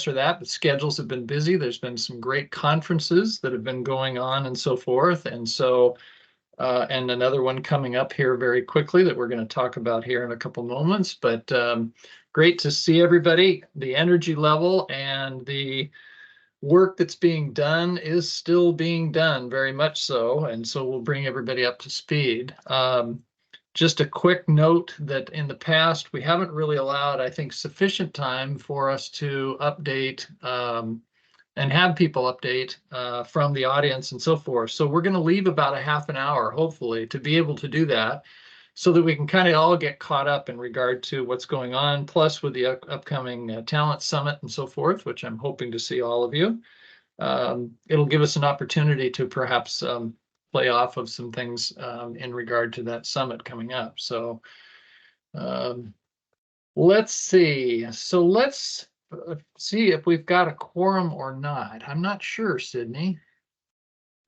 for that. The schedules have been busy. There's been some great conferences that have been going on and so forth. And so, and another one coming up here very quickly that we're going to talk about here in a couple moments. But great to see everybody. The energy level and the work that's being done is still being done, very much so. And so we'll bring everybody up to speed. Just a quick note that in the past, we haven't really allowed, I think, sufficient time for us to update and have people update from the audience and so forth. So we're going to leave about a half an hour, hopefully, to be able to do that so that we can kind of all get caught up in regard to what's going on, plus with the upcoming talent summit and so forth, which I'm hoping to see all of you. It'll give us an opportunity to perhaps play off of some things in regard to that summit coming up. So let's see. So let's see if we've got a quorum or not. I'm not sure, Sydney.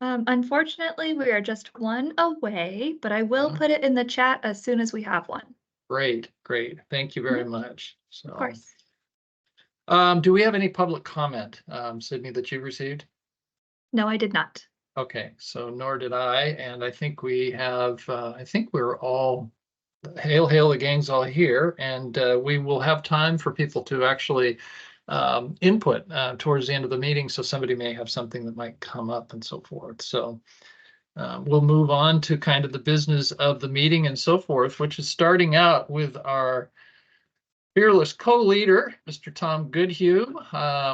Unfortunately, we are just one away, but I will put it in the chat as soon as we have one. Great, great. Thank you very much. So, of course. Do we have any public comment, Sydney, that you received? No, I did not. Okay, so nor did I, and I think we have, I think we're all, hail, the gang's all here, and we will have time for people to actually input towards the end of the meeting, so somebody may have something that might come up and so forth. So we'll move on to kind of the business of the meeting and so forth, which is starting out with our fearless co-leader, Mr. Tom Goodhue,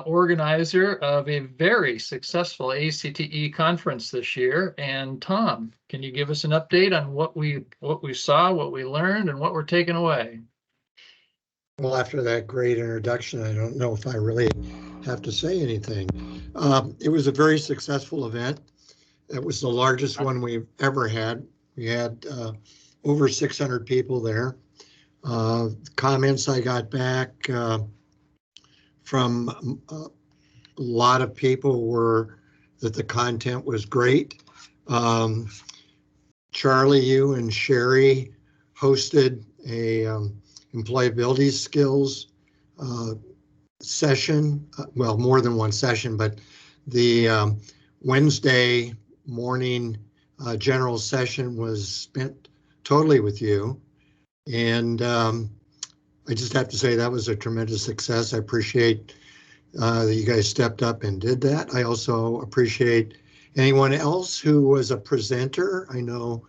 organizer of a very successful ACTE conference this year. And Tom, can you give us an update on what we saw, what we learned, and what we're taking away? Well, after that great introduction, I don't know if I really have to say anything. It was a very successful event. It was the largest one we've ever had. We had over 600 people there. Comments I got back from a lot of people were that the content was great. Charlie, you and Sherry hosted a employability skills session, well, more than one session, but the Wednesday morning general session was spent totally with you. And I just have to say that was a tremendous success. I appreciate that you guys stepped up and did that. I also appreciate anyone else who was a presenter. I know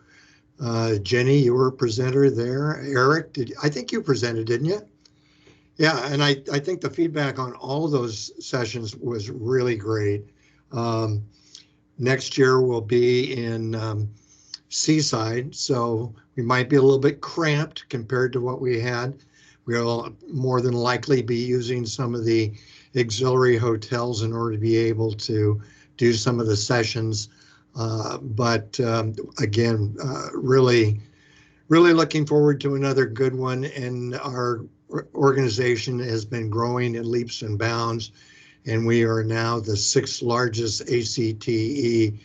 Jenny, you were a presenter there. Eric, I think you presented, didn't you? Yeah, and I think the feedback on all of those sessions was really great. Next year we'll be in Seaside, so we might be a little bit cramped compared to what we had. We'll more than likely be using some of the auxiliary hotels in order to be able to do some of the sessions. But again, really looking forward to another good one. And our organization has been growing in leaps and bounds. And we are now the 6th largest ACTE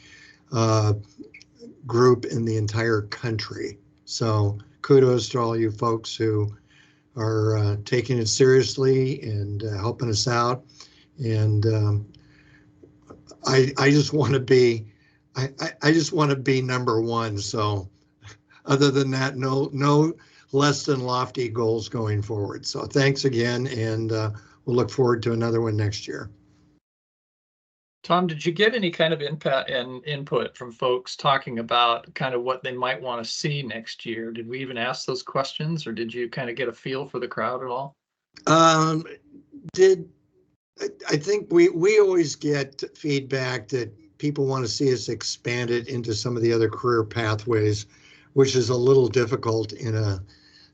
group in the entire country. So kudos to all you folks who are taking it seriously and helping us out. And I just want to be, I just want to be number one. So other than that, no less than lofty goals going forward. So thanks again, and we'll look forward to another one next year. Tom, did you get any kind of input from folks talking about kind of what they might want to see next year? Did we even ask those questions, or did you kind of get a feel for the crowd at all? I think we always get feedback that people want to see us expanded into some of the other career pathways, which is a little difficult in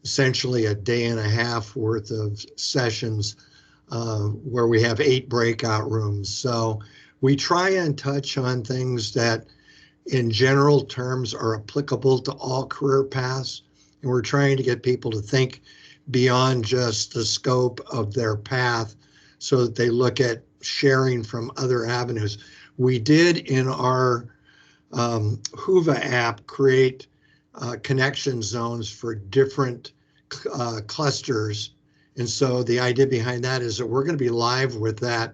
essentially a day and a half worth of sessions where we have 8 breakout rooms. So we try and touch on things that in general terms are applicable to all career paths. And we're trying to get people to think beyond just the scope of their path so that they look at sharing from other avenues. We did in our Whova app create connection zones for different clusters And so the idea behind that is that we're going to be live with that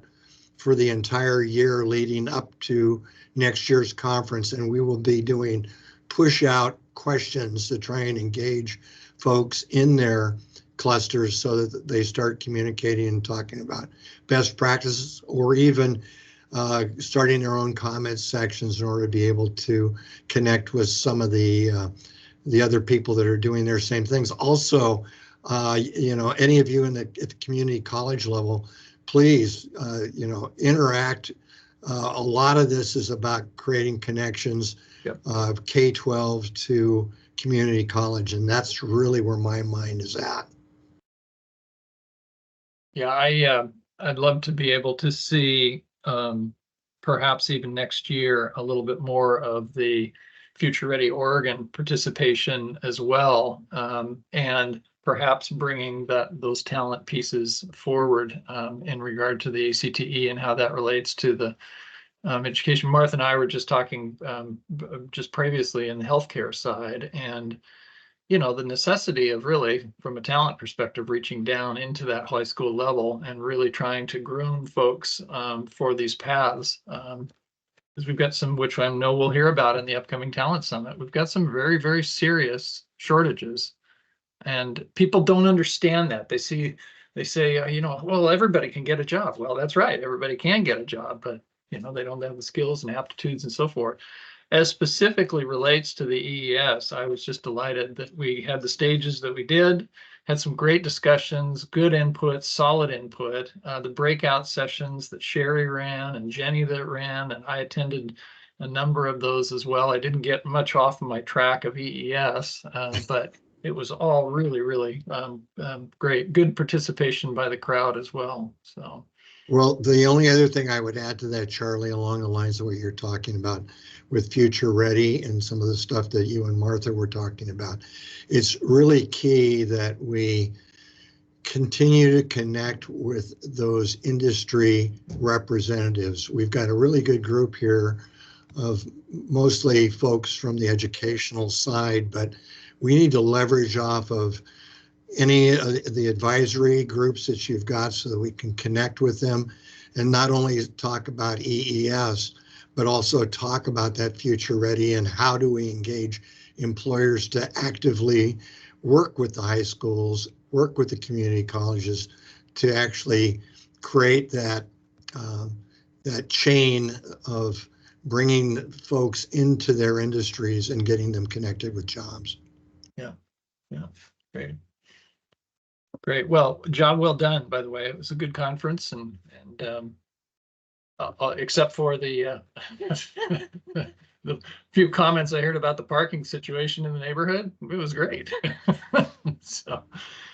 for the entire year leading up to next year's conference. And we will be doing push out questions to try and engage folks in their clusters so that they start communicating and talking about best practices, or even starting their own comments sections in order to be able to connect with some of the other people that are doing their same things. Also, any of you at the community college level, please, interact. A lot of this is about creating connections, Yep. K-12 to community college, and that's really where my mind is at. Yeah, I'd love to be able to see perhaps even next year a little bit more of the Future Ready Oregon participation as well, and perhaps bringing those talent pieces forward in regard to the ACTE and how that relates to the education. Martha and I were just talking just previously in the healthcare side, and the necessity of really, from a talent perspective, reaching down into that high school level and really trying to groom folks for these paths. Because we've got some, which I know we'll hear about in the upcoming talent summit, we've got some very, very serious shortages, and people don't understand that. They say, well, everybody can get a job. Well, that's right, everybody can get a job, but they don't have the skills and aptitudes and so forth. As specifically relates to the EES, I was just delighted that we had the stages that we did, had some great discussions, good input, solid input. The breakout sessions that Sherry ran and Jenny that ran, and I attended a number of those as well. I didn't get much off of my track of EES, but it was all really, really great. Good participation by the crowd as well. So. Well, the only other thing I would add to that, Charlie, along the lines of what you're talking about with Future Ready and some of the stuff that you and Martha were talking about, it's really key that we continue to connect with those industry representatives. We've got a really good group here of mostly folks from the educational side, but we need to leverage off of any of the advisory groups that you've got so that we can connect with them and not only talk about EES, but also talk about that Future Ready and how do we engage employers to actively work with the high schools, work with the community colleges to actually create that chain of bringing folks into their industries and getting them connected with jobs. Yeah, great. Great. Well, job well done, by the way. It was a good conference, and except for the the few comments I heard about the parking situation in the neighborhood, it was great. So.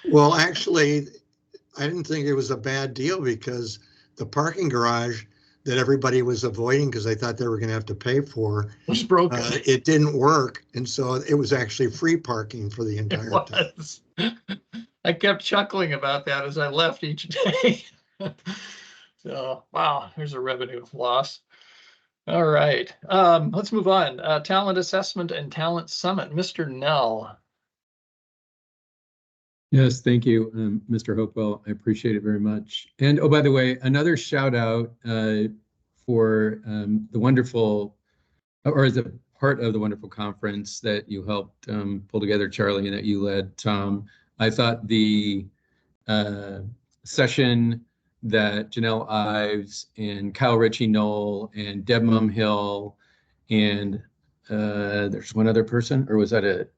Well, actually, I didn't think it was a bad deal because the parking garage that everybody was avoiding because they thought they were going to have to pay for was broken. It didn't work, and so it was actually free parking for the entire time. I kept chuckling about that as I left each day. So, wow, there's a revenue loss. All right, let's move on. Talent assessment and talent summit. Mr. Nell. Yes, thank you, Mr. Hopewell. I appreciate it very much. And oh, by the way, another shout out for the wonderful, or as a part of the wonderful conference that you helped pull together, Charlie, and that you led, Tom. I thought the session that Janelle Ives and Kyle Ritchie Knoll and Deb Mumhill and there's one other person, or was that it?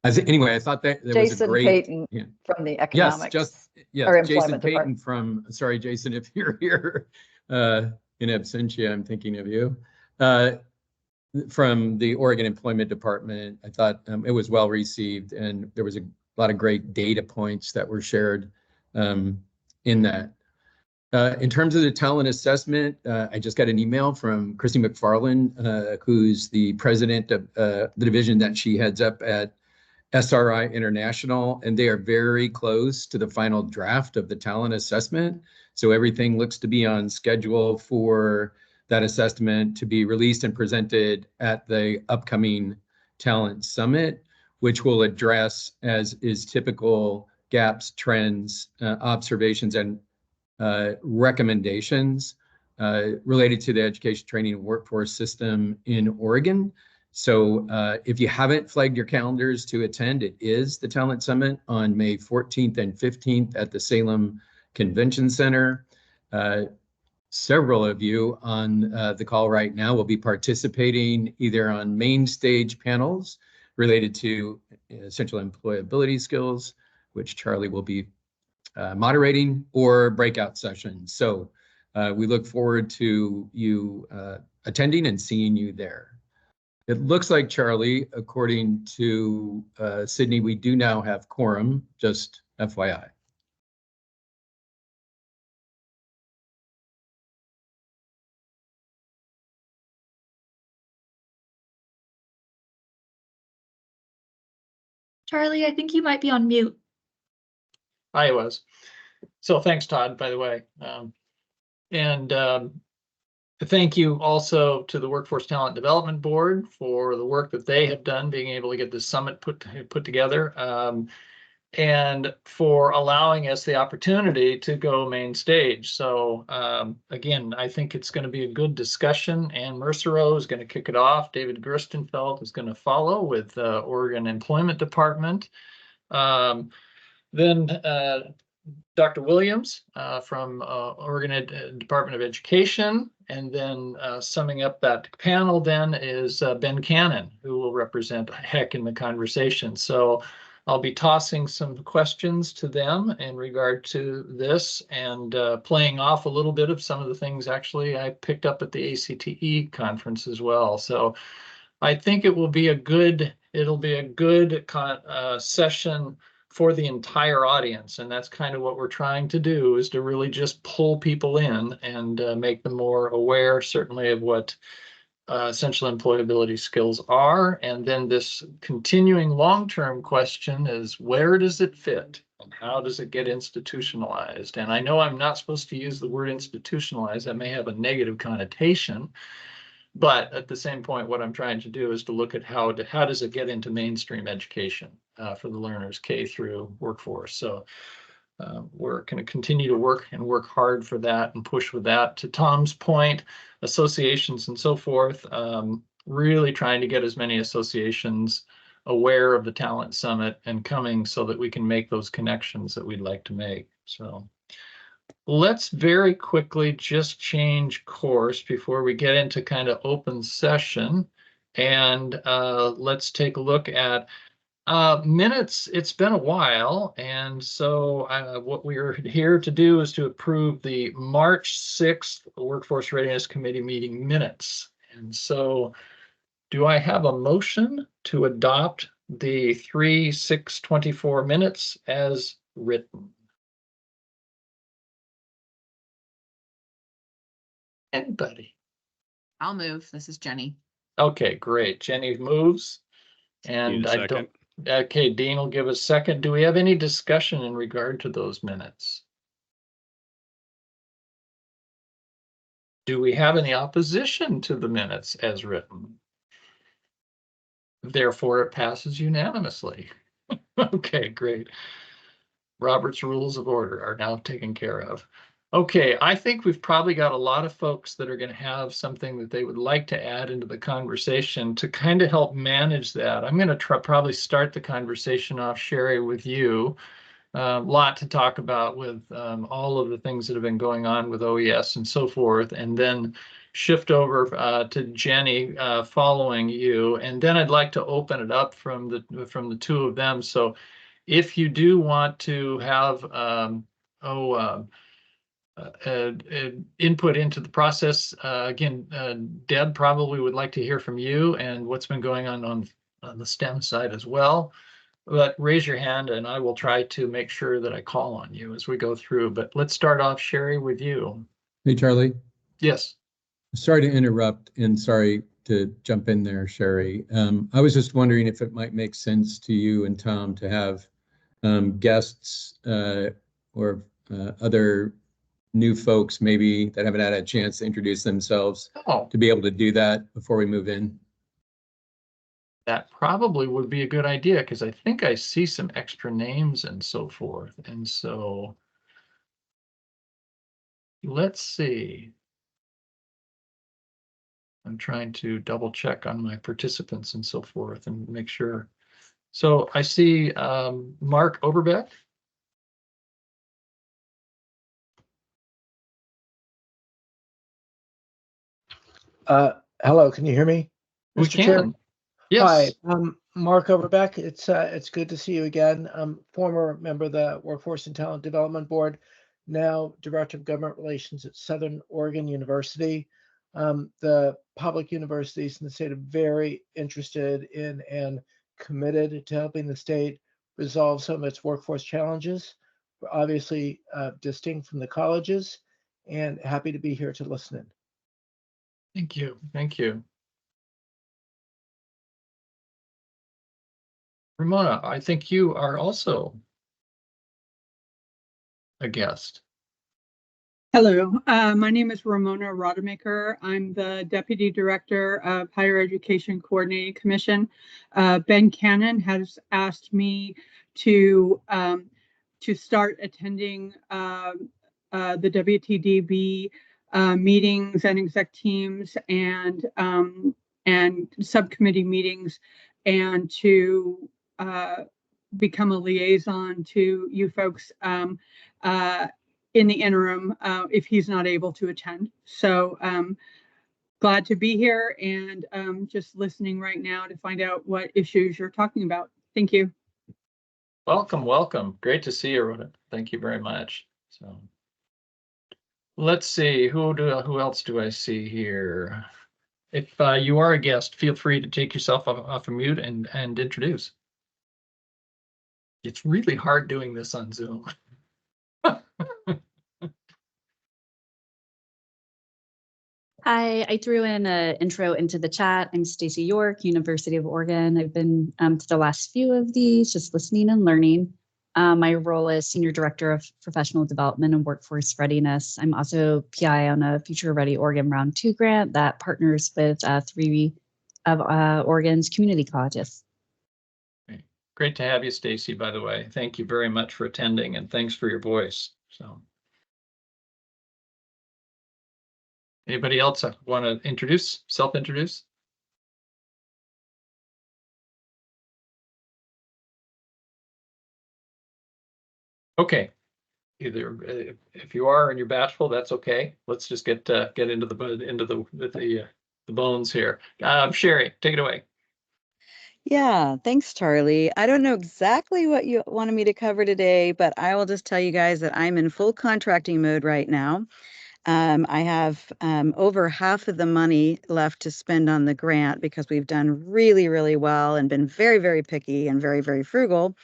Anyway, I thought that there was a great Payton from the economics. Yes, Jason Payton from, sorry, Jason, if you're here in absentia, I'm thinking of you. From the Oregon Employment Department. I thought it was well received, and there was a lot of great data points that were shared in that. In terms of the talent assessment, I just got an email from Christy McFarland, who's the president of the division that she heads up at SRI International, and they are very close to the final draft of the talent assessment. So everything looks to be on schedule for that assessment to be released and presented at the upcoming Talent Summit, which will address, as is typical, gaps, trends, observations, and recommendations related to the education, training, and workforce system in Oregon. So if you haven't flagged your calendars to attend, it is the Talent Summit on May 14th and 15th at the Salem Convention Center. Several of you on the call right now will be participating either on main stage panels related to essential employability skills, which Charlie will be moderating, or breakout sessions. So we look forward to you attending and seeing you there. It looks like, Charlie, according to Sydney, we do now have quorum, just FYI. Charlie, I think you might be on mute. I was. So thanks, Todd, by the way. Thank you also to the Workforce Talent Development Board for the work that they have done, being able to get this summit put together, and for allowing us the opportunity to go main stage. So again, I think it's going to be a good discussion. Ann Mercereau is going to kick it off. David Gerstenfeld is going to follow with Oregon Employment Department. Then Dr. Williams from Oregon Department of Education, and then summing up that panel then is Ben Cannon, who will represent HEC in the conversation. So I'll be tossing some questions to them in regard to this, and playing off a little bit of some of the things actually I picked up at the ACTE conference as well. So I think it'll be a good session for the entire audience. And that's kind of what we're trying to do, is to really just pull people in and make them more aware, certainly, of what essential employability skills are. And then this continuing long-term question is, where does it fit and how does it get institutionalized? And I know I'm not supposed to use the word institutionalized. That may have a negative connotation. But at the same point, what I'm trying to do is to look at how does it get into mainstream education for the learners, K through workforce. So we're going to continue to work hard for that and push with that. To Tom's point, associations and so forth, really trying to get as many associations aware of the Talent Summit and coming so that we can make those connections that we'd like to make. So let's very quickly just change course before we get into kind of open session, and let's take a look at minutes. It's been a while, and so what we're here to do is to approve the March 6th Workforce Readiness Committee meeting minutes. And so do I have a motion to adopt the 3/6/24 minutes as written? Anybody? I'll move. This is Jenny. Okay, great. Jenny moves. And Need a I second. don't, okay, Dean will give a second. Do we have any discussion in regard to those minutes? Do we have any opposition to the minutes as written? Therefore, it passes unanimously. Okay, great. Robert's Rules of Order are now taken care of. Okay, I think we've probably got a lot of folks that are going to have something that they would like to add into the conversation to kind of help manage that. I'm going to probably start the conversation off, Sherry, with you. A lot to talk about with all of the things that have been going on with OES and so forth, and then shift over to Jenny following you. And then I'd like to open it up from the two of them. So if you do want to have input into the process, again, Deb probably would like to hear from you and what's been going on the STEM side as well. But raise your hand and I will try to make sure that I call on you as we go through. But let's start off, Sherry, with you. Hey, Charlie. Yes. Sorry to interrupt and sorry to jump in there, Sherry. I was just wondering if it might make sense to you and Tom to have guests or other new folks maybe that haven't had a chance to introduce themselves to be able to do that before we move in. that probably would be a good idea because I think I see some extra names and so forth. And so let's see. I'm trying to double check on my participants and so forth and make sure. So I see Mark Overbeck. Hello, can you hear me, We Mr. Chair? can. Yes. Hi, I'm Mark Overbeck. It's good to see you again. I'm former member of the Workforce and Talent Development Board, now Director of Government Relations at Southern Oregon University. The public universities in the state are very interested in and committed to helping the state resolve some of its workforce challenges. We're obviously distinct from the colleges, and happy to be here to listen in. Thank you. Thank you. Ramona, I think you are also a guest. Hello, my name is Ramona Rodemaker. I'm the Deputy Director of Higher Education Coordinating Commission. Ben Cannon has asked me to start attending the WTDB meetings and exec teams and subcommittee meetings, and to become a liaison to you folks in the interim if he's not able to attend. So glad to be here and just listening right now to find out what issues you're talking about. Thank you. Welcome, welcome. Great to see you, Rhoda. Thank you very much. So let's see, who else do I see here? If you are a guest, feel free to take yourself off of mute and introduce. It's really hard doing this on Zoom. Hi, I threw in an intro into the chat. I'm Stacy York, University of Oregon. I've been to the last few of these, just listening and learning. My role is Senior Director of Professional Development and Workforce Readiness. I'm also PI on a Future Ready Oregon Round 2 grant that partners with 3 of Oregon's community colleges. Great to have you, Stacy, by the way. Thank you very much for attending and thanks for your voice. So, anybody else want to introduce, self-introduce? Okay. Either if you are and you're bashful, that's okay. Let's just get into the bones here. Sherry, take it away. Yeah, thanks, Charlie. I don't know exactly what you wanted me to cover today, but I will just tell you guys that I'm in full contracting mode right now. I have over half of the money left to spend on the grant because we've done really, really well and been very, very picky and very, very frugal.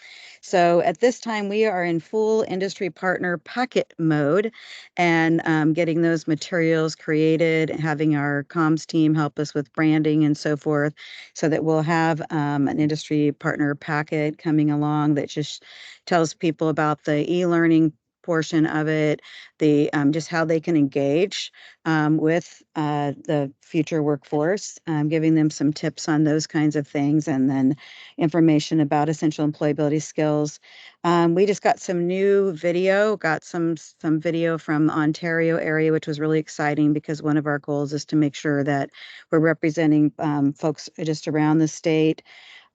So at this time, we are in full industry partner packet mode and getting those materials created, having our comms team help us with branding and so forth, so that we'll have an industry partner packet coming along that just tells people about the e-learning portion of it, the just how they can engage with the future workforce, giving them some tips on those kinds of things, and then information about essential employability skills. We just got some new video, got some video from the Ontario area, which was really exciting because one of our goals is to make sure that we're representing folks just around the state.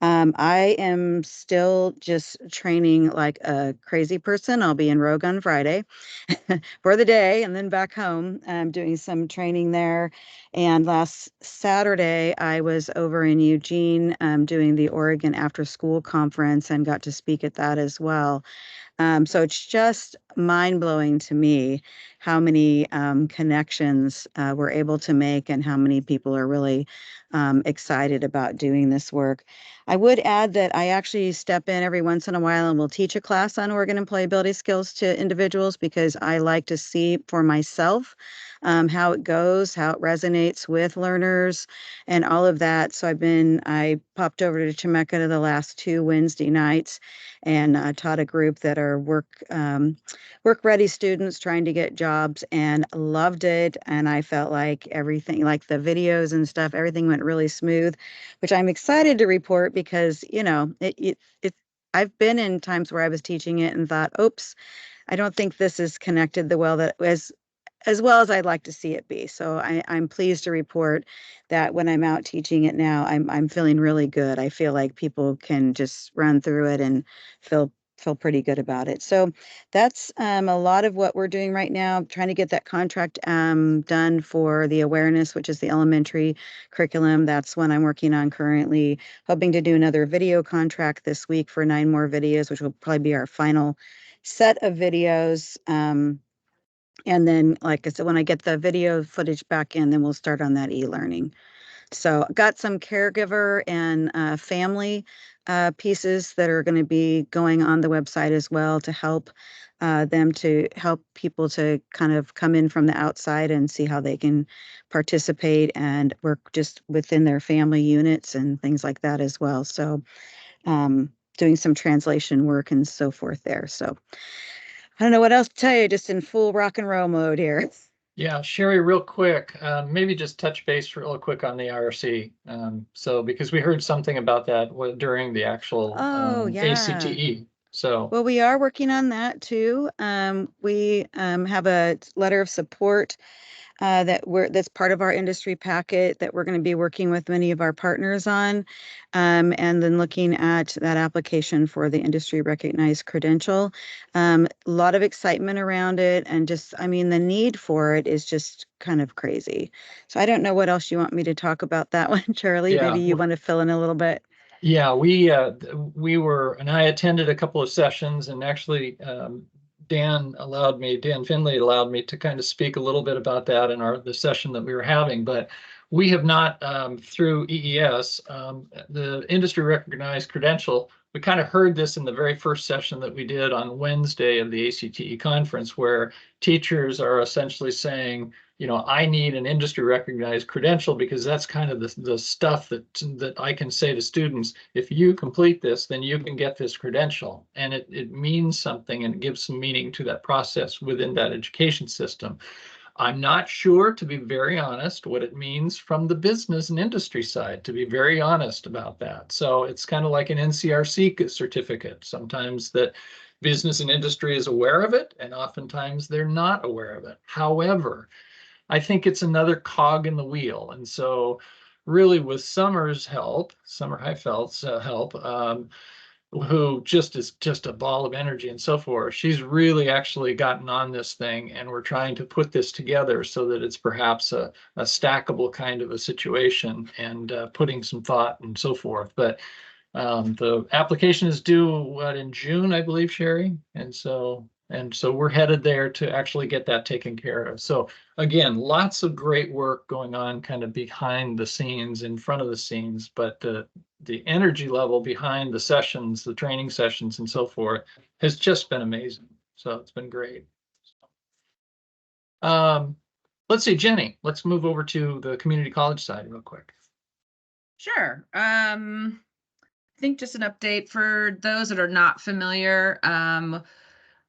I am still just training like a crazy person. I'll be in Rogue on Friday for the day and then back home doing some training there. And last Saturday, I was over in Eugene doing the Oregon After School Conference and got to speak at that as well. So it's just mind-blowing to me how many connections we're able to make and how many people are really excited about doing this work. I would add that I actually step in every once in a while and will teach a class on Oregon employability skills to individuals because I like to see for myself how it goes, how it resonates with learners and all of that. So I popped over to Temecula the last 2 Wednesday nights and taught a group that are work ready students trying to get jobs, and loved it. And I felt like everything, like the videos and stuff, everything went really smooth, which I'm excited to report because, you know, I've been in times where I was teaching it and thought, oops, I don't think this is connected the well that as well as I'd like to see it be. So I'm pleased to report that when I'm out teaching it now, I'm feeling really good. I feel like people can just run through it and feel pretty good about it. So that's a lot of what we're doing right now, trying to get that contract done for the awareness, which is the elementary curriculum. That's what I'm working on currently, hoping to do another video contract this week for 9 more videos, which will probably be our final set of videos. And then, like I said, when I get the video footage back in, then we'll start on that e-learning. So got some caregiver and family pieces that are going to be going on the website as well to help to help people to kind of come in from the outside and see how they can participate and work just within their family units and things like that as well. So doing some translation work and so forth there. So I don't know what else to tell you, just in full rock and roll mode here. Yeah, Sherry, real quick, maybe just touch base real quick on the IRC. So because we heard something about that during the actual Oh, yeah. ACTE. So Well, we are working on that too. We have a letter of support that's part of our industry packet that we're going to be working with many of our partners on, and then looking at that application for the industry recognized credential. A lot of excitement around it, and just, I mean, the need for it is just kind of crazy. So I don't know what else you want me to talk about that one, Charlie. Yeah. Maybe you want to fill in a little bit. Yeah, we were, and I attended a couple of sessions, and actually Dan Finley allowed me to kind of speak a little bit about that in the session that we were having. But we have not, through EES, the industry recognized credential. We kind of heard this in the very first session that we did on Wednesday of the ACTE conference, where teachers are essentially saying, you know, I need an industry recognized credential because that's kind of the stuff that I can say to students, if you complete this, then you can get this credential. And it means something, and it gives some meaning to that process within that education system. I'm not sure, to be very honest, what it means from the business and industry side, to be very honest about that. So it's kind of like an NCRC certificate. Sometimes that business and industry is aware of it, and oftentimes they're not aware of it. However, I think it's another cog in the wheel. And so really with Summer Heifeld's help, who is just a ball of energy and so forth, she's really actually gotten on this thing, and we're trying to put this together so that it's perhaps a stackable kind of a situation, and putting some thought and so forth. But the application is due in June, I believe, Sherry. And so we're headed there to actually get that taken care of. So again, lots of great work going on kind of behind the scenes, in front of the scenes, but the energy level behind the sessions, the training sessions and so forth has just been amazing. So it's been great. Let's see, Jenny, let's move over to the community college side real quick. Sure. I think just an update for those that are not familiar.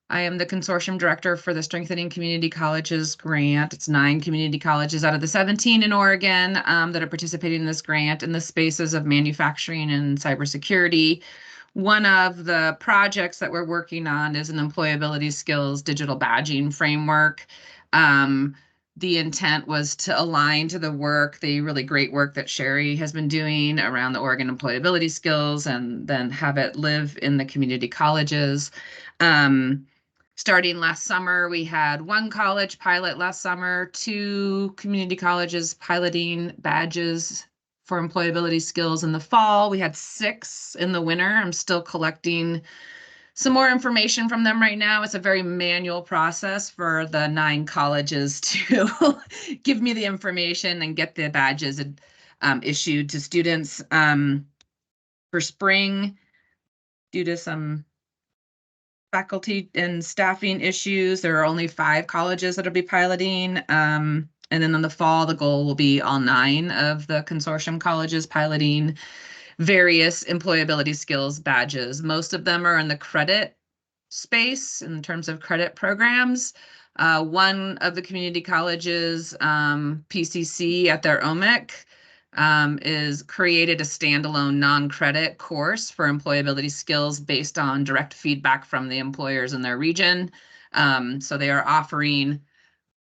I am the consortium director for the Strengthening Community Colleges grant. It's 9 community colleges out of the 17 in Oregon that are participating in this grant in the spaces of manufacturing and cybersecurity. One of the projects that we're working on is an employability skills digital badging framework. The intent was to align to the work, the really great work that Sherry has been doing around the Oregon employability skills, and then have it live in the community colleges. Starting last summer, we had 1 college pilot last summer, 2 community colleges piloting badges for employability skills in the fall. We had 6 in the winter. I'm still collecting some more information from them right now. It's a very manual process for the 9 colleges to give me the information and get the badges issued to students. For spring, due to some faculty and staffing issues, there are only 5 colleges that'll be piloting. And then in the fall, the goal will be all 9 of the consortium colleges piloting various employability skills badges. Most of them are in the credit space in terms of credit programs. One of the community colleges, PCC at their OMIC, is created a standalone non-credit course for employability skills based on direct feedback from the employers in their region. So they are offering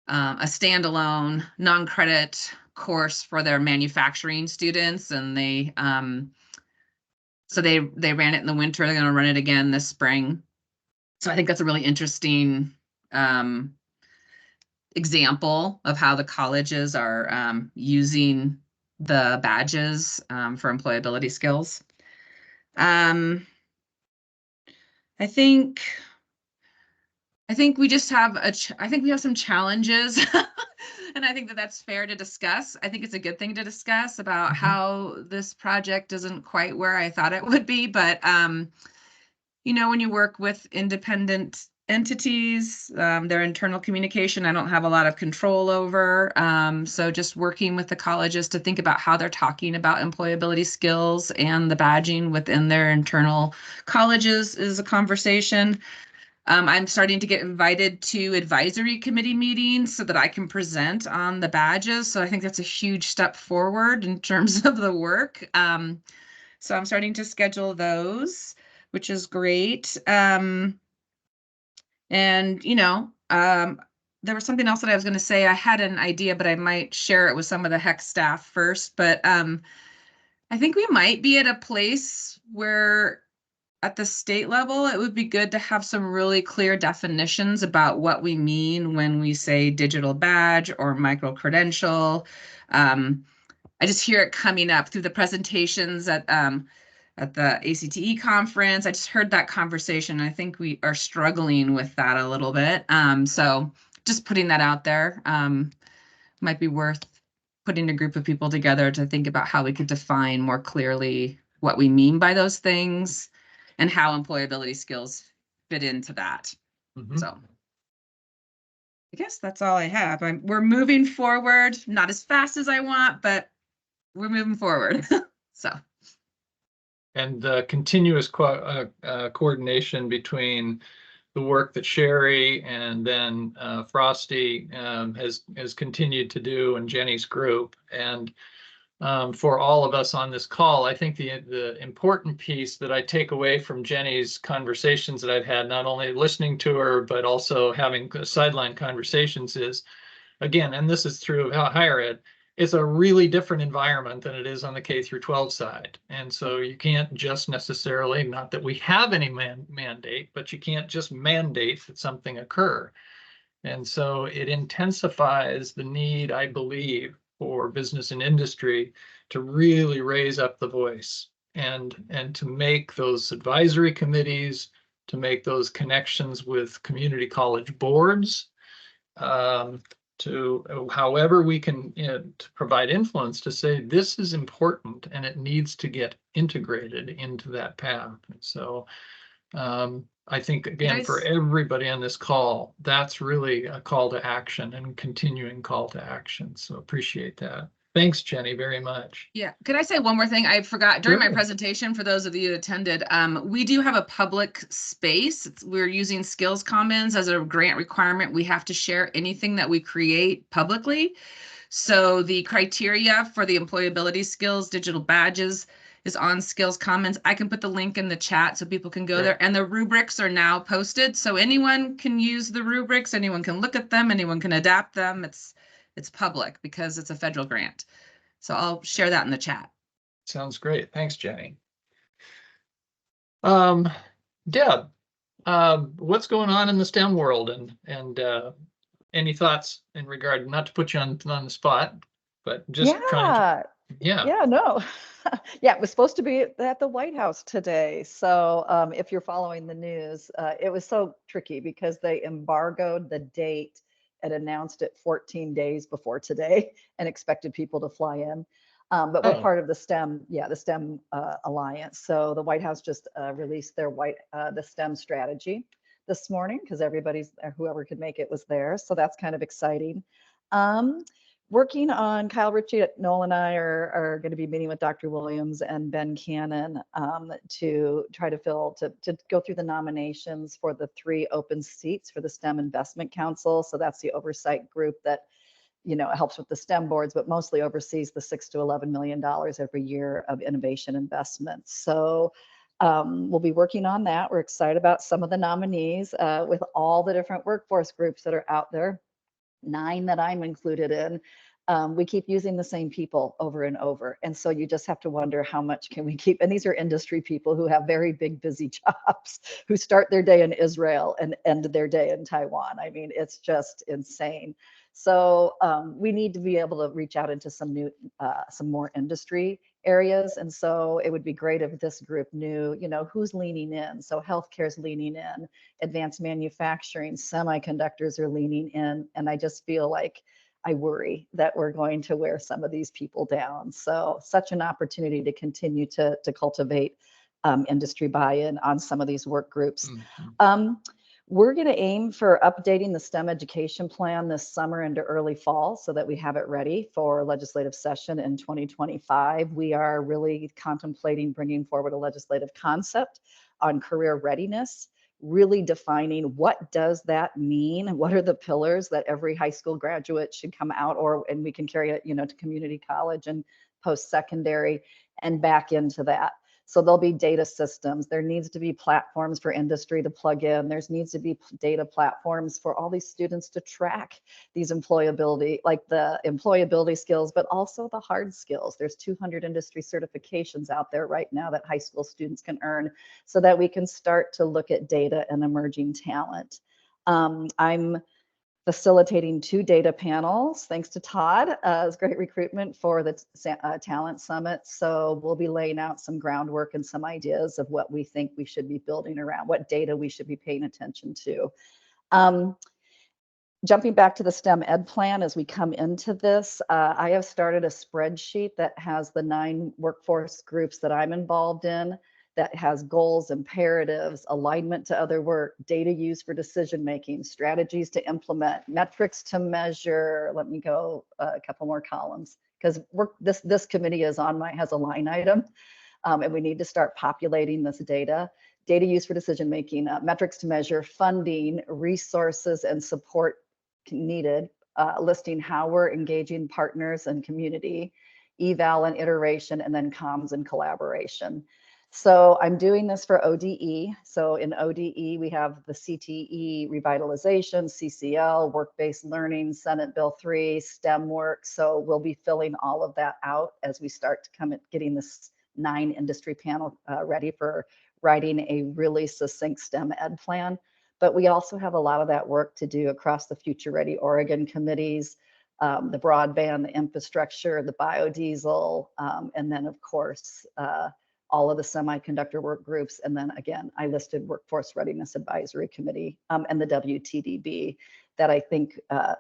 a standalone non-credit course for their manufacturing students, and they ran it in the winter. They're going to run it again this spring. So I think that's a really interesting example of how the colleges are using the badges for employability skills. I think we just have I think we have some challenges, and I think that that's fair to discuss. I think it's a good thing to discuss about how this project isn't quite where I thought it would be, but you know, when you work with independent entities, their internal communication, I don't have a lot of control over. So just working with the colleges to think about how they're talking about employability skills and the badging within their internal colleges is a conversation. I'm starting to get invited to advisory committee meetings so that I can present on the badges. So I think that's a huge step forward in terms of the work. So I'm starting to schedule those, which is great. And, you know, there was something else that I was going to say. I had an idea, but I might share it with some of the HEC staff first. But I think we might be at a place where at the state level, it would be good to have some really clear definitions about what we mean when we say digital badge or micro-credential. I just hear it coming up through the presentations at the ACTE conference. I just heard that conversation. I think we are struggling with that a little bit. So just putting that out there might be worth putting a group of people together to think about how we could define more clearly what we mean by those things and how employability skills fit into that. So I guess that's all I have. We're moving forward, not as fast as I want, but we're moving forward. So. And continuous coordination between the work that Sherry and then Frosty has continued to do, and Jenny's group. And for all of us on this call, I think the important piece that I take away from Jenny's conversations that I've had, not only listening to her, but also having sideline conversations is, again, and this is true of higher ed, it's a really different environment than it is on the K through 12 side. And so you can't just necessarily, not that we have any mandate, but you can't just mandate that something occur. And so it intensifies the need, I believe, for business and industry to really raise up the voice and to make those advisory committees, to make those connections with community college boards, to however we can, you know, to provide influence to say this is important and it needs to get integrated into that path. And so I think, again, for everybody on this call, that's really a call to action and continuing call to action. So appreciate that. Thanks, Jenny, very much. Yeah. Could I say one more thing? I forgot during my presentation, for those of you who attended, we do have a public space. We're using Skills Commons as a grant requirement. We have to share anything that we create publicly. So the criteria for the employability skills, digital badges, is on Skills Commons. I can put the link in the chat so people can go there. And the rubrics are now posted. So anyone can use the rubrics. Anyone can look at them. Anyone can adapt them. It's public because it's a federal grant. So I'll share that in the chat. Sounds great. Thanks, Jenny. Deb, what's going on in the STEM world, and any thoughts in regard, not to put you on the spot, but just trying to, no. It was supposed to be at the White House today. So if you're following the news, it was so tricky because they embargoed the date and announced it 14 days before today and expected people to fly in. But we're part of the STEM, the STEM Alliance. So the White House just released their the STEM strategy this morning because whoever could make it was there. So that's kind of exciting. Working on Kyle Ritchie, Noel and I are going to be meeting with Dr. Williams and Ben Cannon to try to go through the nominations for the 3 open seats for the STEM Investment Council. So that's the oversight group that, helps with the STEM boards, but mostly oversees the $6 to $11 million every year of innovation investments. So we'll be working on that. We're excited about some of the nominees with all the different workforce groups that are out there. 9 that I'm included in, we keep using the same people over and over. And so you just have to wonder how much can we keep? And these are industry people who have very big, busy jobs, who start their day in Israel and end their day in Taiwan. I mean, it's just insane. So we need to be able to reach out into some more industry areas. And so it would be great if this group knew, who's leaning in. So healthcare is leaning in, advanced manufacturing, semiconductors are leaning in. And I just feel like I worry that we're going to wear some of these people down. So such an opportunity to continue to cultivate industry buy-in on some of these work groups. Mm-hmm. We're going to aim for updating the STEM education plan this summer into early fall so that we have it ready for legislative session in 2025. We are really contemplating bringing forward a legislative concept on career readiness, really defining what does that mean? What are the pillars that every high school graduate should come out, and we can carry it, to community college and post-secondary and back into that. So there'll be data systems. There needs to be platforms for industry to plug in. There needs to be data platforms for all these students to track these employability, like the employability skills, but also the hard skills. There's 200 industry certifications out there right now that high school students can earn so that we can start to look at data and emerging talent. I'm facilitating 2 data panels, thanks to Todd. It's great recruitment for the Talent Summit. So we'll be laying out some groundwork and some ideas of what we think we should be building around, what data we should be paying attention to. Jumping back to the STEM Ed plan as we come into this, I have started a spreadsheet that has the 9 workforce groups that I'm involved in, that has goals, imperatives, alignment to other work, data used for decision-making, strategies to implement, metrics to measure. Let me go a couple more columns because this committee has a line item and we need to start populating this data. Data used for decision-making, metrics to measure, funding, resources, and support needed, listing how we're engaging partners and community, eval and iteration, and then comms and collaboration. So I'm doing this for ODE. So in ODE, we have the CTE revitalization, CCL, work-based learning, Senate Bill 3, STEM work. So we'll be filling all of that out as we start to come at getting this 9 industry panel ready for writing a really succinct STEM ed plan. But we also have a lot of that work to do across the Future Ready Oregon committees, the broadband, the infrastructure, the biodiesel, and then of course, all of the semiconductor work groups. And then again, I listed Workforce Readiness Advisory Committee and the WTDB, that I think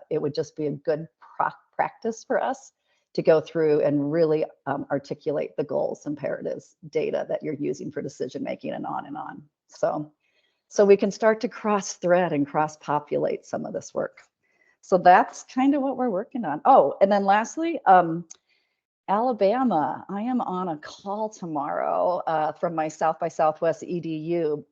it would just be a good practice for us to go through and really articulate the goals, imperatives, data that you're using for decision making, and on and on. So we can start to cross thread and cross populate some of this work. So that's kind of what we're working on. Oh, and then lastly, Alabama, I am on a call tomorrow from my South by Southwest EDU.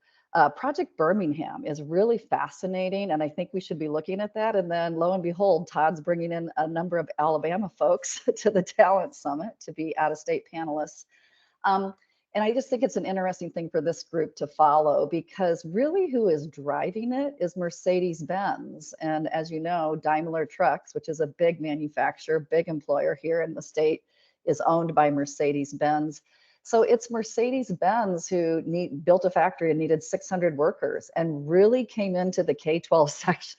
Project Birmingham is really fascinating, and I think we should be looking at that. And then lo and behold, Todd's bringing in a number of Alabama folks to the Talent Summit to be out-of-state panelists. And I just think it's an interesting thing for this group to follow, because really who is driving it is Mercedes-Benz. And as you know, Daimler Trucks, which is a big manufacturer, big employer here in the state, is owned by Mercedes-Benz. So it's Mercedes-Benz who built a factory and needed 600 workers and really came into the K-12 section,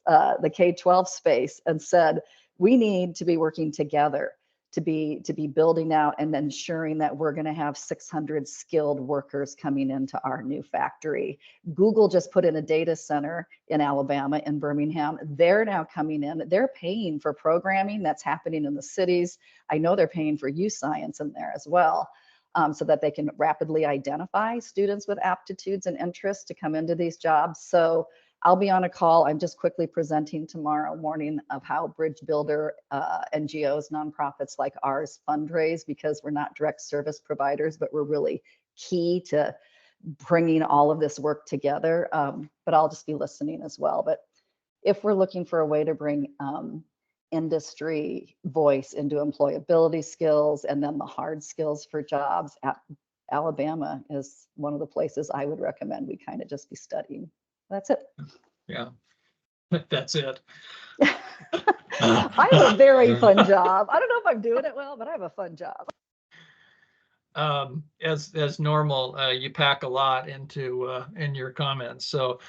the K-12 space, and said, we need to be working together to be building out and ensuring that we're going to have 600 skilled workers coming into our new factory. Google just put in a data center in Alabama, in Birmingham. They're now coming in. They're paying for programming that's happening in the cities. I know they're paying for youth science in there as well, so that they can rapidly identify students with aptitudes and interests to come into these jobs. So I'll be on a call. I'm just quickly presenting tomorrow morning of how bridge builder NGOs, nonprofits like ours fundraise, because we're not direct service providers, but we're really key to bringing all of this work together. But I'll just be listening as well. But if we're looking for a way to bring industry voice into employability skills and then the hard skills for jobs, Alabama is one of the places I would recommend we kind of just be studying. That's it. Yeah, that's it. I have a very fun job. I don't know if I'm doing it well, but I have a fun job. As normal, you pack a lot into in your comments. So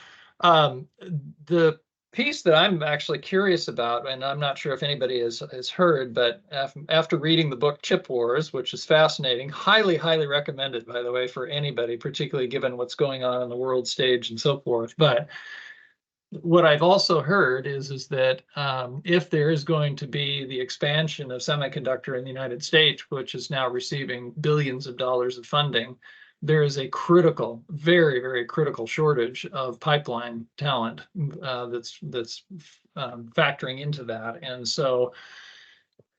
the piece that I'm actually curious about, and I'm not sure if anybody has heard, but after reading the book Chip Wars, which is fascinating, highly recommended, by the way, for anybody, particularly given what's going on the world stage and so forth. But what I've also heard is that if there is going to be the expansion of semiconductor in the United States, which is now receiving billions of dollars of funding, there is a critical, very critical shortage of pipeline talent that's factoring into that. And so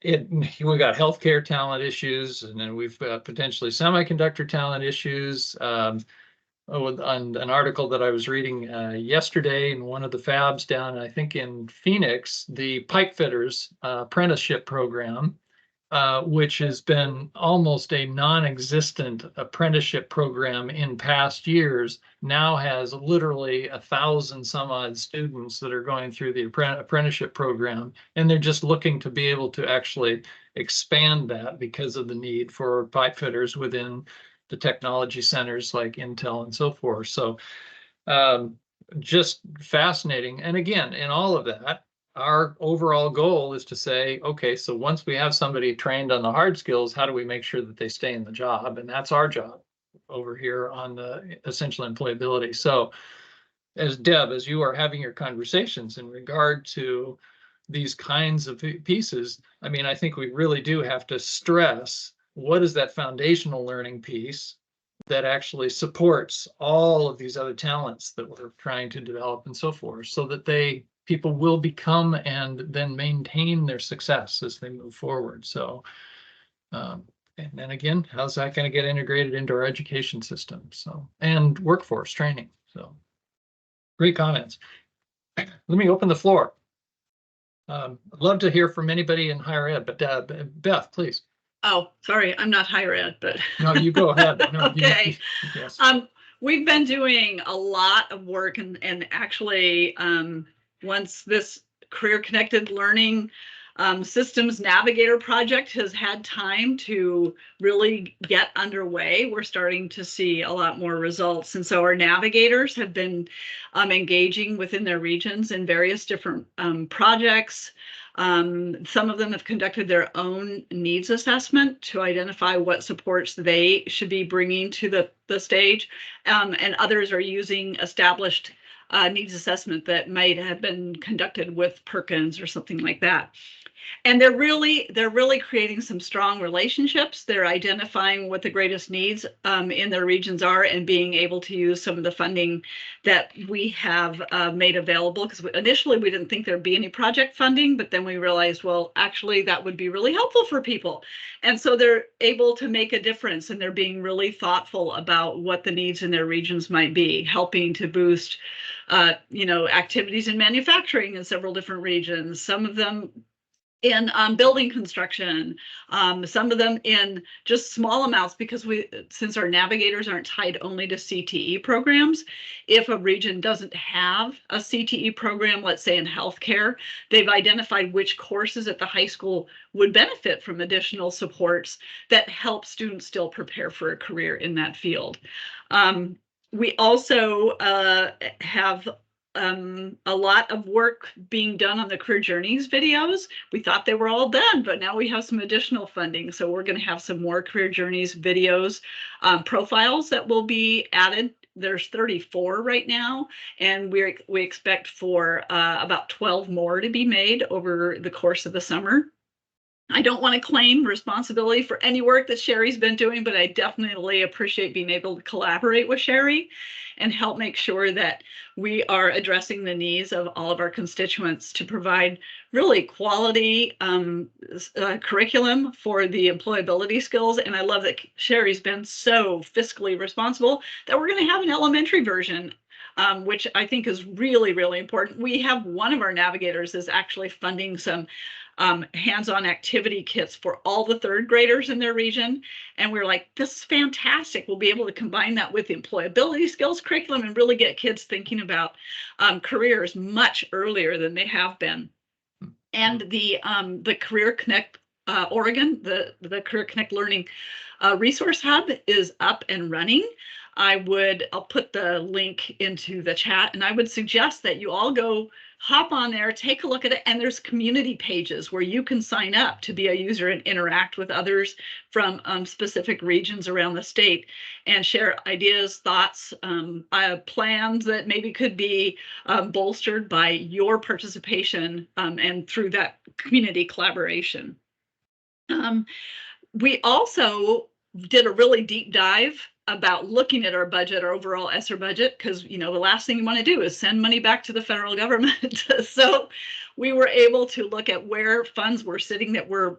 we've got healthcare talent issues, and then we've got potentially semiconductor talent issues. On an article that I was reading yesterday in one of the fabs down, I think in Phoenix, the pipe fitters apprenticeship program, which has been almost a non-existent apprenticeship program in past years, now has literally 1,000 some odd students that are going through the apprenticeship program, and they're just looking to be able to actually expand that because of the need for pipe fitters within the technology centers like Intel and so forth. So just fascinating. And again, in all of that, our overall goal is to say, okay, so once we have somebody trained on the hard skills, how do we make sure that they stay in the job? And that's our job over here on the essential employability. So as Deb, as you are having your conversations in regard to these kinds of pieces, I mean, I think we really do have to stress what is that foundational learning piece that actually supports all of these other talents that we're trying to develop and so forth, so that people will become and then maintain their success as they move forward. So, and then again, how's that going to get integrated into our education system? So, and workforce training. So, great comments. Let me open the floor. I'd love to hear from anybody in higher ed, but Beth, please. Oh, sorry, I'm not higher ed, but no, you go ahead. No, okay. Yes. We've been doing a lot of work, and actually, once this career connected learning systems navigator project has had time to really get underway, we're starting to see a lot more results. And so our navigators have been engaging within their regions in various different projects. Some of them have conducted their own needs assessment to identify what supports they should be bringing to the stage, and others are using established needs assessment that might have been conducted with Perkins or something like that. And they're really creating some strong relationships. They're identifying what the greatest needs in their regions are, and being able to use some of the funding that we have made available. Because initially we didn't think there'd be any project funding, but then we realized, well, actually that would be really helpful for people. And so they're able to make a difference, and they're being really thoughtful about what the needs in their regions might be, helping to boost activities in manufacturing in several different regions. Some of them in building construction, some of them in just small amounts, because since our navigators aren't tied only to CTE programs, if a region doesn't have a CTE program, let's say in healthcare, they've identified which courses at the high school would benefit from additional supports that help students still prepare for a career in that field. We also have a lot of work being done on the Career Journeys videos. We thought they were all done, but now we have some additional funding. So we're going to have some more Career Journeys videos, profiles that will be added. There's 34 right now, and we expect for about 12 more to be made over the course of the summer. I don't want to claim responsibility for any work that Sherry's been doing, but I definitely appreciate being able to collaborate with Sherry and help make sure that we are addressing the needs of all of our constituents to provide really quality curriculum for the employability skills. And I love that Sherry's been so fiscally responsible that we're going to have an elementary version, which I think is really, really important. We have one of our navigators is actually funding some hands-on activity kits for all the third graders in their region. And we're like, this is fantastic. We'll be able to combine that with the employability skills curriculum and really get kids thinking about careers much earlier than they have been. And the Career Connect Oregon, the Career Connect Learning Resource Hub is up and running. I'll put the link into the chat, and I would suggest that you all go hop on there, take a look at it, and there's community pages where you can sign up to be a user and interact with others from specific regions around the state and share ideas, thoughts, plans that maybe could be bolstered by your participation and through that community collaboration. We also did a really deep dive about looking at our budget, our overall ESSER budget, because the last thing you want to do is send money back to the federal government. So we were able to look at where funds were sitting that were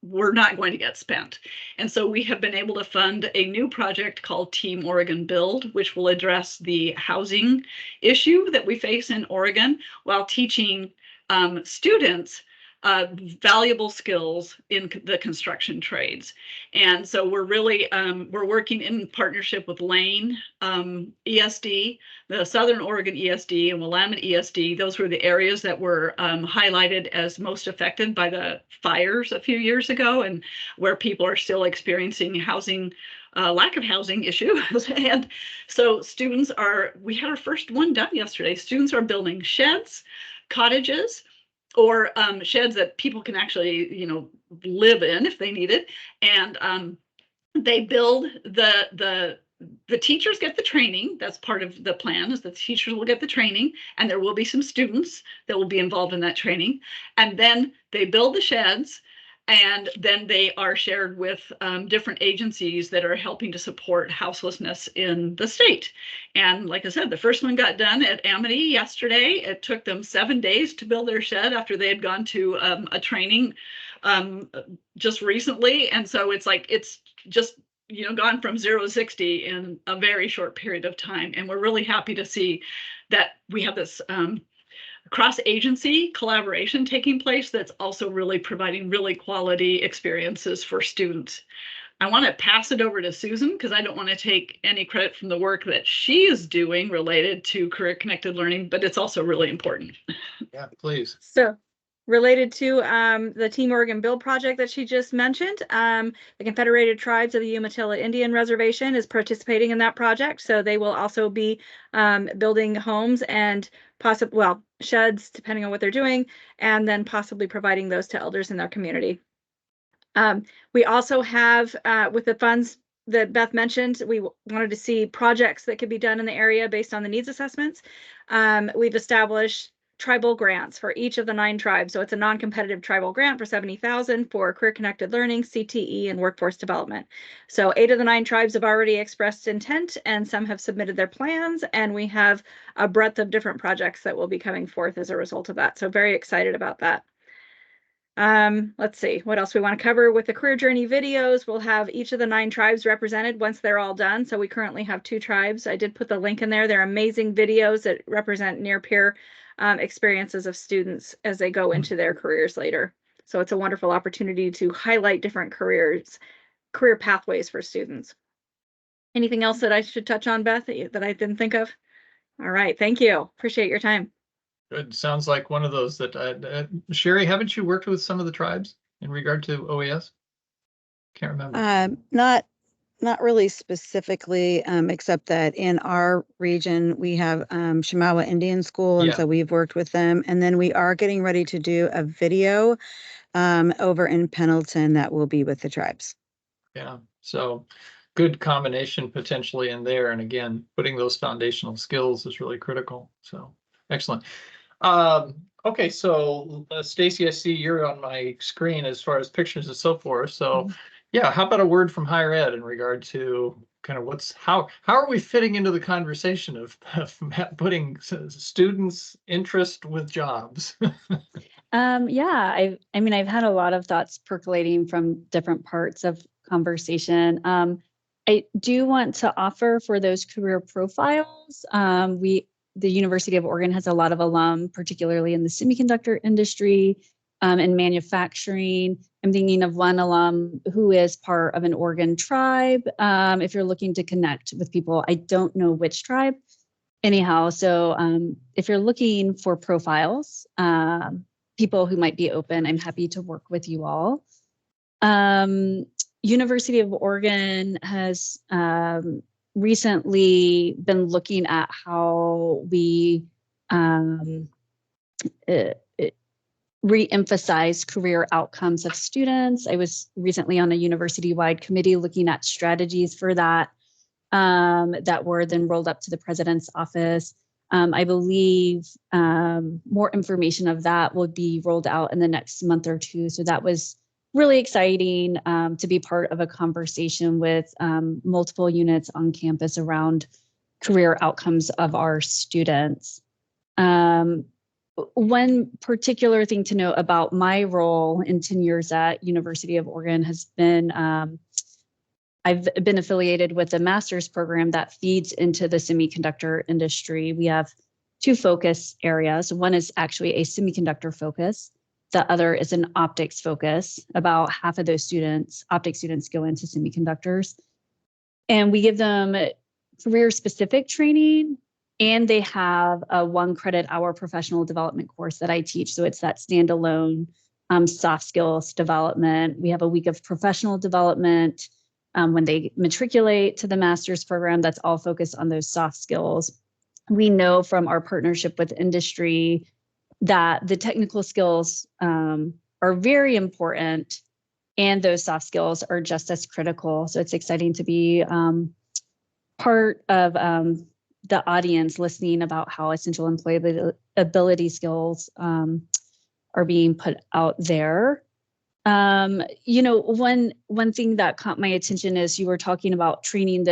not going to get spent. And so we have been able to fund a new project called Team Oregon Build, which will address the housing issue that we face in Oregon while teaching students valuable skills in the construction trades. And so we're really, we're working in partnership with Lane ESD, the Southern Oregon ESD and Willamette ESD. Those were the areas that were highlighted as most affected by the fires a few years ago and where people are still experiencing housing lack of housing issues. And so we had our first one done yesterday. Students are building sheds, cottages, or sheds that people can actually, live in if they need it. And they build the teachers get the training. That's part of the plan, is the teachers will get the training, and there will be some students that will be involved in that training. And then they build the sheds, and then they are shared with different agencies that are helping to support houselessness in the state. And like I said, the first one got done at Amity yesterday. It took them 7 days to build their shed after they had gone to a training just recently. And so it's just gone from 0 to 60 in a very short period of time. And we're really happy to see that we have this cross-agency collaboration taking place that's also really providing really quality experiences for students. I want to pass it over to Susan because I don't want to take any credit from the work that she is doing related to career-connected learning, but it's also really important. Yeah, please. So related to the Team Oregon Build project that she just mentioned, the Confederated Tribes of the Umatilla Indian Reservation is participating in that project. So they will also be building homes and sheds, depending on what they're doing, and then possibly providing those to elders in their community. We also have, with the funds that Beth mentioned, we wanted to see projects that could be done in the area based on the needs assessments. We've established tribal grants for each of the 9 tribes. So it's a non-competitive tribal grant for $70,000 for career connected learning, CTE, and workforce development. So 8 of the 9 tribes have already expressed intent, and some have submitted their plans. And we have a breadth of different projects that will be coming forth as a result of that. So very excited about that. Let's see what else we want to cover with the career journey videos. We'll have each of the 9 tribes represented once they're all done. So we currently have 2 tribes. I did put the link in there. They're amazing videos that represent near peer experiences of students as they go into their careers later. So it's a wonderful opportunity to highlight different career pathways for students. Anything else that I should touch on, Beth, that I didn't think of? All right, thank you. Appreciate your time. Good. Sounds like one of those that Sherry, haven't you worked with some of the tribes in regard to OAS? Can't remember. Not really specifically, except that in our region, we have Shamawa Indian School, and so we've worked with them. And then we are getting ready to do a video over in Pendleton that will be with the tribes. Yeah, so good combination potentially in there. And again, putting those foundational skills is really critical. So excellent. Okay, so Stacy, I see you're on my screen as far as pictures and so forth. So yeah, how about a word from higher ed in regard to kind of how are we fitting into the conversation of putting students' interest with jobs? Yeah, I mean, I've had a lot of thoughts percolating from different parts of conversation. I do want to offer for those career profiles. The University of Oregon has a lot of alum, particularly in the semiconductor industry and manufacturing. I'm thinking of one alum who is part of an Oregon tribe. If you're looking to connect with people, I don't know which tribe. Anyhow, so if you're looking for profiles, people who might be open, I'm happy to work with you all. University of Oregon has recently been looking at how we re-emphasize career outcomes of students. I was recently on a university-wide committee looking at strategies for that. That were then rolled up to the president's office. I believe more information of that will be rolled out in the next month or two. So that was really exciting to be part of a conversation with multiple units on campus around career outcomes of our students. One particular thing to note about my role in 10 years at University of Oregon has been I've been affiliated with a master's program that feeds into the semiconductor industry. We have two focus areas. One is actually a semiconductor focus. The other is an optics focus. About half of those students, optics students, go into semiconductors. And we give them career-specific training, and they have a 1 credit hour professional development course that I teach. So it's that standalone soft skills development. We have a week of professional development. When they matriculate to the master's program, that's all focused on those soft skills. We know from our partnership with industry that the technical skills are very important, and those soft skills are just as critical. So it's exciting to be part of the audience listening about how essential employability skills are being put out there. One thing that caught my attention is you were talking about training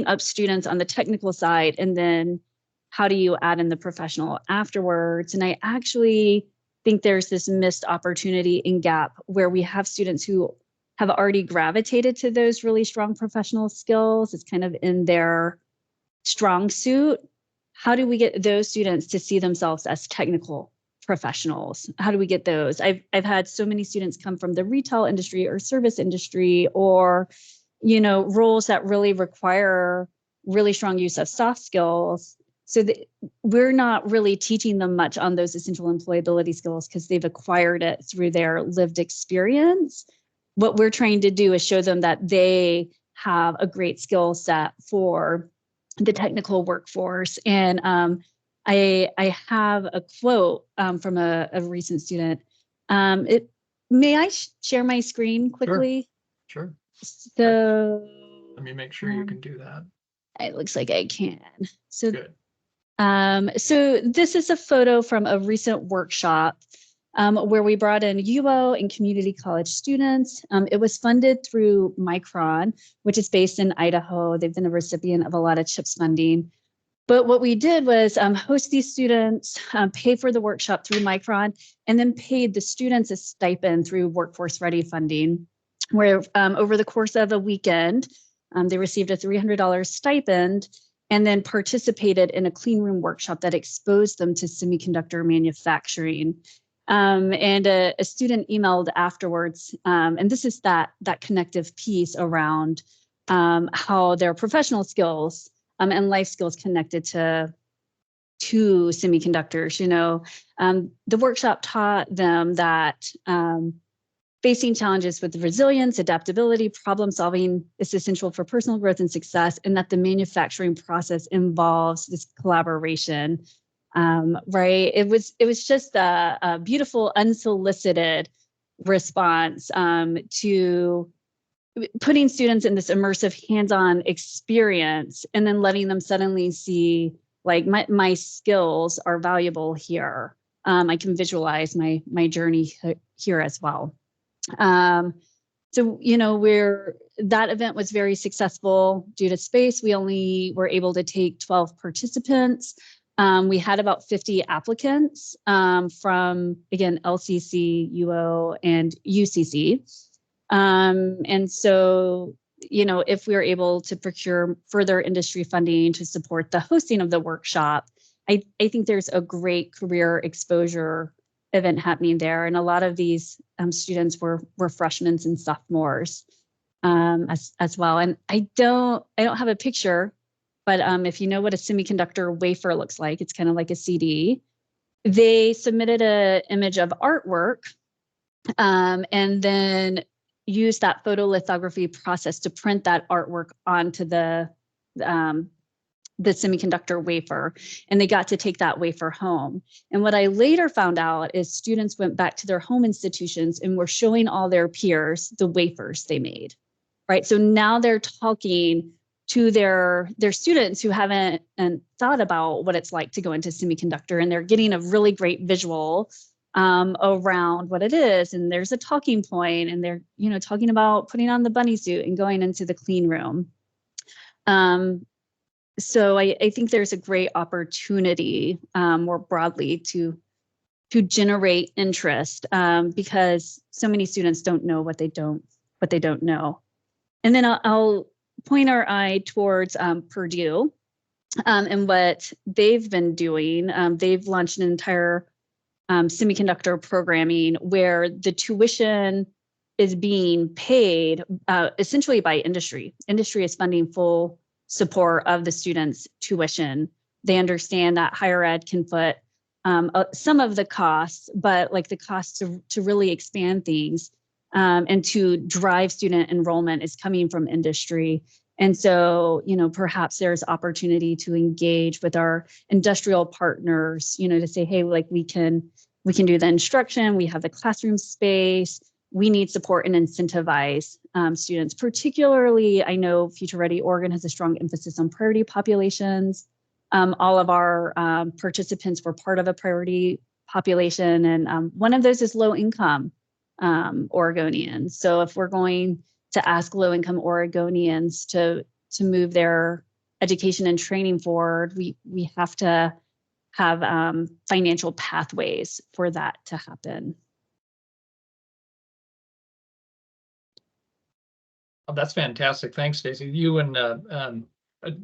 up students on the technical side, and then how do you add in the professional afterwards? And I actually think there's this missed opportunity in GAP where we have students who have already gravitated to those really strong professional skills. It's kind of in their strong suit. How do we get those students to see themselves as technical professionals? How do we get those? I've had so many students come from the retail industry or service industry, or roles that really require really strong use of soft skills. So we're not really teaching them much on those essential employability skills because they've acquired it through their lived experience. What we're trying to do is show them that they have a great skill set for the technical workforce. And I have a quote from a recent student. May I share my screen quickly? Sure. So let me make sure you can do that. It looks like I can. So good. So this is a photo from a recent workshop where we brought in UO and community college students. It was funded through Micron, which is based in Idaho. They've been a recipient of a lot of CHIPS funding. But what we did was host these students, pay for the workshop through Micron, and then paid the students a stipend through Workforce Ready funding, where over the course of a weekend, they received a $300 stipend and then participated in a clean room workshop that exposed them to semiconductor manufacturing. And a student emailed afterwards, and this is that connective piece around how their professional skills and life skills connected to semiconductors. The workshop taught them that facing challenges with resilience, adaptability, problem solving is essential for personal growth and success, and that the manufacturing process involves this collaboration. Right? It was just a beautiful, unsolicited response to putting students in this immersive hands-on experience and then letting them suddenly see like my skills are valuable here. I can visualize my journey here as well. So, that event was very successful due to space. We only were able to take 12 participants. We had about 50 applicants from, again, LCC, UO, and UCC. And so, if we were able to procure further industry funding to support the hosting of the workshop, I think there's a great career exposure event happening there. And a lot of these students were freshmen and sophomores as well. And I don't have a picture, but if you know what a semiconductor wafer looks like, it's kind of like a CD. They submitted an image of artwork and then used that photolithography process to print that artwork onto the semiconductor wafer, and they got to take that wafer home. And what I later found out is students went back to their home institutions and were showing all their peers the wafers they made, right? So now they're talking to their students who haven't thought about what it's like to go into semiconductor, and they're getting a really great visual around what it is. And there's a talking point, and they're, talking about putting on the bunny suit and going into the clean room. So I think there's a great opportunity more broadly to generate interest because so many students don't know what they don't know. And then I'll point our eye towards Purdue and what they've been doing. They've launched an entire semiconductor programming where the tuition is being paid essentially by industry. Industry is funding full support of the students' tuition. They understand that higher ed can put some of the costs, but like the costs to really expand things and to drive student enrollment is coming from industry. And so, perhaps there's opportunity to engage with our industrial partners, to say, hey, like we can do the instruction, we have the classroom space, we need support and incentivize students. Particularly, I know Future Ready Oregon has a strong emphasis on priority populations. All of our participants were part of a priority population, and one of those is low-income Oregonians. So if we're going to ask low-income Oregonians to move their education and training forward, we have to have financial pathways for that to happen. Oh, that's fantastic. Thanks, Stacy. You and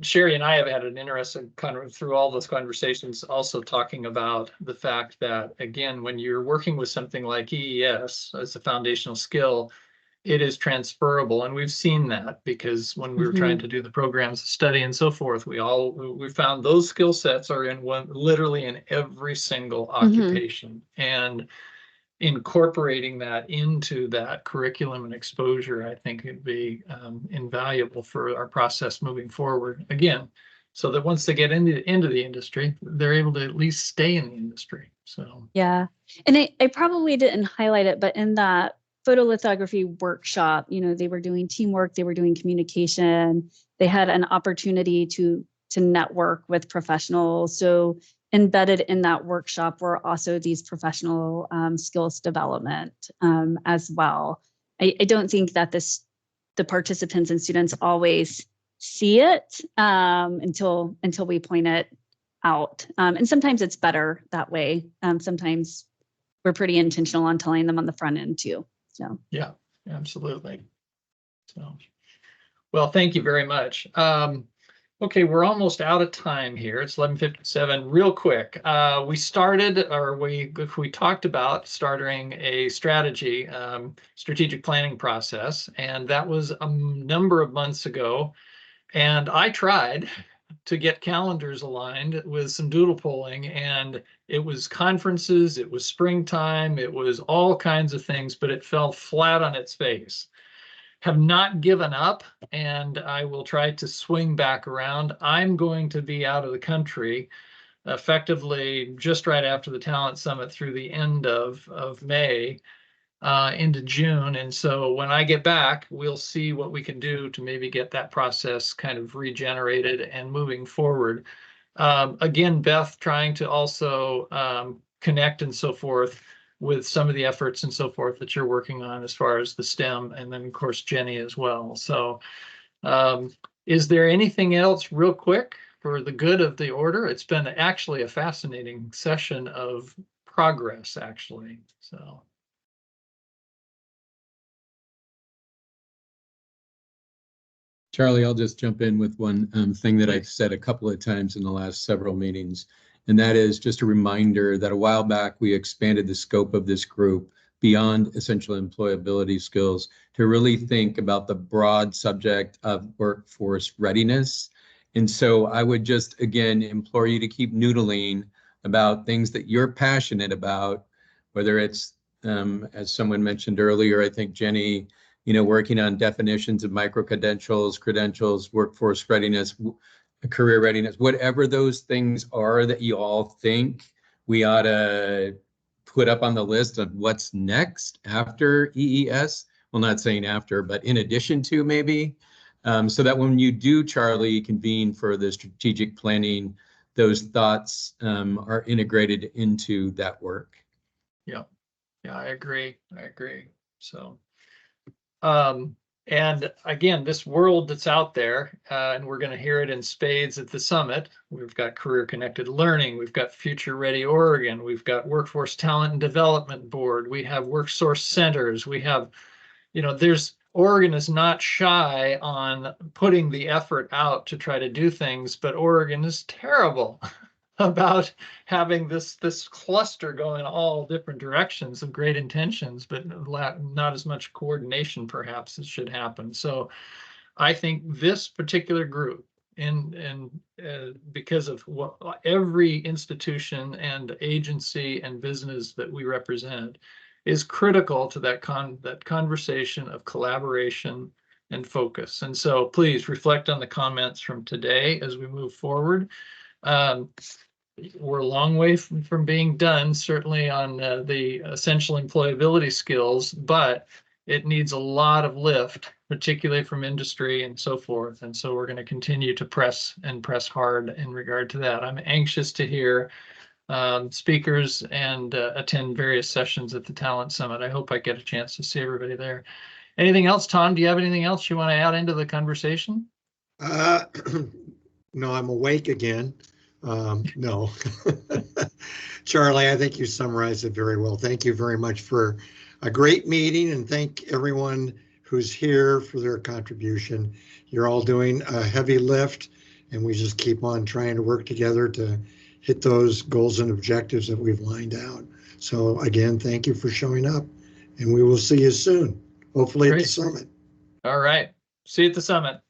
Sherry and I have had an interesting through all those conversations, also talking about the fact that, again, when you're working with something like EES as a foundational skill, it is transferable. And we've seen that because when we were trying to do the programs of study and so forth, we found those skill sets are literally in every single occupation. And incorporating that into that curriculum and exposure, I think it'd be invaluable for our process moving forward. Again, so that once they get into the industry, they're able to at least stay in the industry. So yeah, and I probably didn't highlight it, but in that photolithography workshop, they were doing teamwork, they were doing communication, they had an opportunity to network with professionals. So embedded in that workshop were also these professional skills development as well. I don't think that the participants and students always see it until we point it out. And sometimes it's better that way. Sometimes we're pretty intentional on telling them on the front end too. So yeah, absolutely. So, well, thank you very much. Okay, we're almost out of time here. It's 11:57. Real quick, we talked about starting a strategic planning process, and that was a number of months ago. And I tried to get calendars aligned with some doodle polling, and it was conferences, it was springtime, it was all kinds of things, but it fell flat on its face. Have not given up, and I will try to swing back around. I'm going to be out of the country effectively just right after the Talent Summit through the end of May into June. And so when I get back, we'll see what we can do to maybe get that process kind of regenerated and moving forward. Again, Beth trying to also connect and so forth with some of the efforts and so forth that you're working on as far as the STEM, and then of course Jenny as well. So is there anything else real quick for the good of the order? It's been actually a fascinating session of progress, actually. So. Charlie, I'll just jump in with one thing that I've said a couple of times in the last several meetings, and that is just a reminder that a while back we expanded the scope of this group beyond essential employability skills to really think about the broad subject of workforce readiness. And so I would just, again, implore you to keep noodling about things that you're passionate about, whether it's, as someone mentioned earlier, I think Jenny, working on definitions of credentials, workforce readiness, career readiness, whatever those things are that you all think we ought to put up on the list of what's next after EES. Well, not saying after, but in addition to maybe, so that when you do, Charlie, convene for the strategic planning, those thoughts are integrated into that work. Yeah, I agree. So. And again, this world that's out there, and we're going to hear it in spades at the summit. We've got Career Connected Learning, we've got Future Ready Oregon, we've got Workforce Talent and Development Board, we have WorkSource centers, we have, Oregon is not shy on putting the effort out to try to do things, but Oregon is terrible about having this cluster going all different directions of great intentions, but not as much coordination perhaps as should happen. So I think this particular group, and because of what every institution and agency and business that we represent, is critical to that conversation of collaboration and focus. And so please reflect on the comments from today as we move forward. We're a long way from being done, certainly on the essential employability skills, but it needs a lot of lift, particularly from industry and so forth. And so we're going to continue to press hard in regard to that. I'm anxious to hear speakers and attend various sessions at the Talent Summit. I hope I get a chance to see everybody there. Anything else, Tom? Do you have anything else you want to add into the conversation? No, I'm awake again. No. Charlie, I think you summarized it very well. Thank you very much for a great meeting, and thank everyone who's here for their contribution. You're all doing a heavy lift, and we just keep on trying to work together to hit those goals and objectives that we've lined out. So again, thank you for showing up, and we will see you soon, hopefully at the summit. All right. See you at the summit.